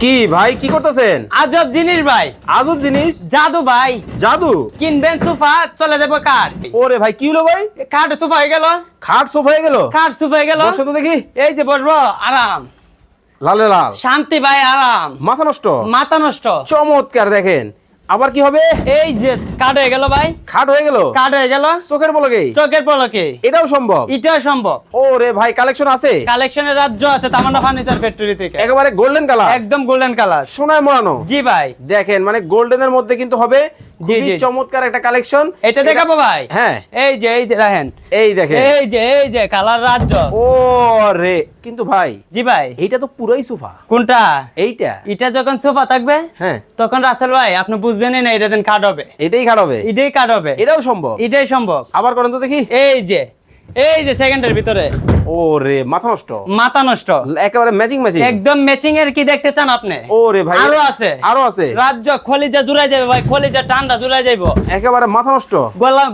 কি ভাই কি করতেছেন? আজব জিনিস ভাই, আজব জিনিস? জাদু ভাই। জাদু? কিনবেন সোফা, চলে যাবো কাঠ। ওরে ভাই কি হলো ভাই? কাঠ সোফা হয়ে গেল। খাট সোফা হয়ে গেল? কাঠ সোফা হয়ে গেল। বসো তো দেখি। এই যে বসবো, আরাম লালে লাল, শান্তি ভাই, আরাম। মাথা নষ্ট। মাথা নষ্ট। চমৎকার, দেখেন আবার কি হবে? এই যে কাঠ হয়ে গেল ভাই, খাট হয়ে গেল? কাঠ হয়ে গেল চোখের পলকে? চোখের পলকে। এটাও সম্ভব? এটাও সম্ভব। ওরে ভাই কালেকশন আছে? কালেকশনের রাজ্য আছে তামান্না ফার্নিচার ফ্যাক্টরি থেকে। একেবারে গোল্ডেন কালার, একদম গোল্ডেন কালার, সোনায় মোড়ানো। জি ভাই। দেখেন মানে গোল্ডেনের মধ্যে কিন্তু হবে জি, খুবই জি। চমৎকার একটা কালেকশন। এটা দেখাবো ভাই। হ্যাঁ এই যে রাহেন, এই দেখেন। এই যে কালার রাজ্য। ওরে কিন্তু ভাই জি ভাই। এইটা তো পুরাই সোফা। কোনটা? এইটা? এটা যখন সোফা থাকবে হ্যাঁ তখন রাসেল ভাই আপনি বুঝবেনই না এটা দিন কাট হবে। এটাই খাট হবে? এটাই কাট হবে। এটাও সম্ভব? এটাই সম্ভব। আবার করেন তো দেখি। এই যে সেকেন্ডের ভিতরে ওরে মাথা নষ্ট, মাথা নষ্ট। একেবারে ম্যাচিং ম্যাচিং। একদম ম্যাচিং এর কি দেখতে চান আপনি? ওরে ভাই আরো আছে, আরো আছে। রাজ্য কলিজা জুড়াই যাবে ভাই, কলিজা ঠান্ডা জুড়াই যাইবো। একেবারে মাথা নষ্ট।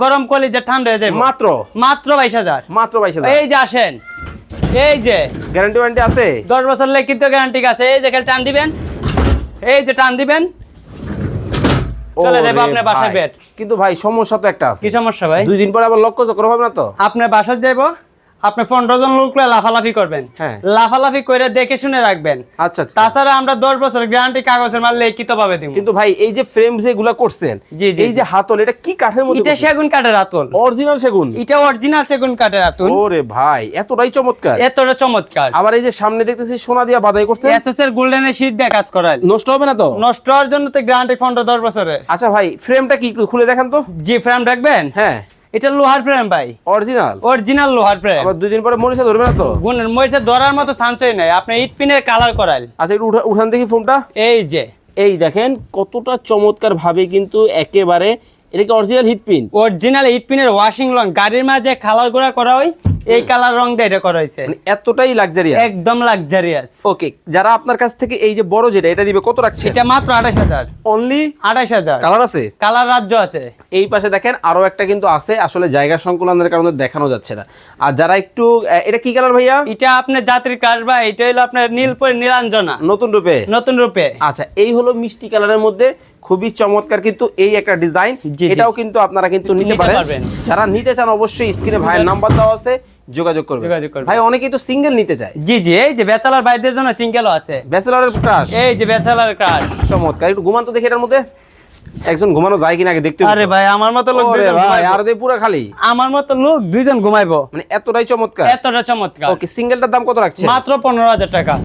গরম কলিজা ঠান্ডা হয়ে যাবে। মাত্র মাত্র 22,000। মাত্র 22,000। এই যে আসেন, এই যে গ্যারান্টি ওয়ারেন্টি আছে? 10 বছর লিখিত গ্যারান্টি আছে। এই যে খালি টান দিবেন, এই যে টান দিবেন, চলে যাবে ওরে আপনার বাসায় ভাই। বেড। কিন্তু ভাই সমস্যা তো একটা আছে। কি সমস্যা ভাই? 2 দিন পরে আবার লক্ষ্য চক্র হবে না তো? আপনার বাসায় যাইবো, আপনি 15 জন লোক লাফালাফি করবেন। হ্যাঁ। লাফালাফি করে দেখে শুনে রাখবেন। আচ্ছা আচ্ছা। তাছাড়া আমরা 10 বছর গ্যারান্টি কাগজের মাল লিখিত ভাবে দিব। কিন্তু ভাই এই যে ফ্রেম যেগুলা করছেন, জি, জি, এই যে হাতল, এটা কি কাঠের মধ্যে? এটা সেগুন কাঠের আতল। অরিজিনাল সেগুন? এটা অরিজিনাল সেগুন কাঠের আতল। ওরে ভাই এতটাই চমৎকার। এতটা চমৎকার। আবার এই যে সামনে দেখতেছি সোনা দিয়া বাধাই করছেন। এসএস এর গোল্ডেনের শীট দিয়ে কাজ করাইল। নষ্ট হবে না তো? নষ্ট হওয়ার জন্য তো গ্যারান্টি 15-10 বছরের। আচ্ছা ভাই ফ্রেমটা কি একটু খুলে দেখান তো। জি, ফ্রেম রাখবেন? হ্যাঁ এটা লোহার ফ্রেম ভাই, অরিজিনাল? অরিজিনাল লোহার ফ্রেম। আবার 2 দিন পরে মরিচা ধরবে না তো? গুণের মরিচে ধরার মতো চান্সই নাই। আপনি ইট পিনের কালার করাইল। আচ্ছা একটু উঠান দেখি ফোনটা। এই যে এই দেখেন কতটা চমৎকার ভাবে কিন্তু একেবারে এটা কি অরিজিনাল হিট পিন? অরিজিনাল ইট পিনের ওয়াশিং রং, গাড়ির মাঝে কালার গুঁড়া করা হয়, এই কালার রং দিয়ে এটা করা হয়েছে। মানে এতটাই লাক্সারিয়াস। একদম লাক্সারিয়াস। ওকে, যারা আপনার কাছ থেকে এই যে বড় যেটা এটা দিবে কত রাখছে? এটা মাত্র 28,000। অনলি 28,000। কালার আছে? কালার রাজ্য আছে। এই পাশে দেখেন আরো একটা কিন্তু আছে, আসলে জায়গা সংকুলনের কারণে দেখানো যাচ্ছে না। আর যারা একটু এটা কি কালার ভাইয়া? এটা আপনার যাত্রী কার ভাই, এটা হলো আপনার নীলপরি নীলাঞ্জনা, নতুন রূপে? নতুন রূপে। আচ্ছা এই হলো মিষ্টি কালারের মধ্যে খুবই চমৎকার কিন্তু এই একটা ডিজাইন। জি, জি। এটাও কিন্তু আপনারা কিন্তু নিতে নিতে পারেন। পারবেন। যারা নিতে চান অবশ্যই স্ক্রিনে ভাইয়ের নাম্বার দেওয়া আছে, যোগাযোগ করবেন। যোগাযোগ করবেন। ভাই অনেকেই তো সিঙ্গেল নিতে চায়। জি জি, এই যে ব্যাচেলর ভাইদের জন্য সিঙ্গেলও আছে। ব্যাচেলরের ক্রাশ? এই যে ব্যাচেলর কার। চমৎকার, একটু ঘুমান তো দেখি এটার মধ্যে। একজন ঘুমানো যায় কিনা আগে দেখতে হবে। আরে ভাই আমার মতো লোক ওরে দুইজন ভাই ঘুমাইবো। আর দে পুরো খালি। আমার মতো লোক দুইজন ঘুমাইবো। মানে এতটাই চমৎকার। এতটা চমৎকার। ওকে, সিঙ্গেলটার দাম কত রাখছেন? মাত্র 15,000 টাকা।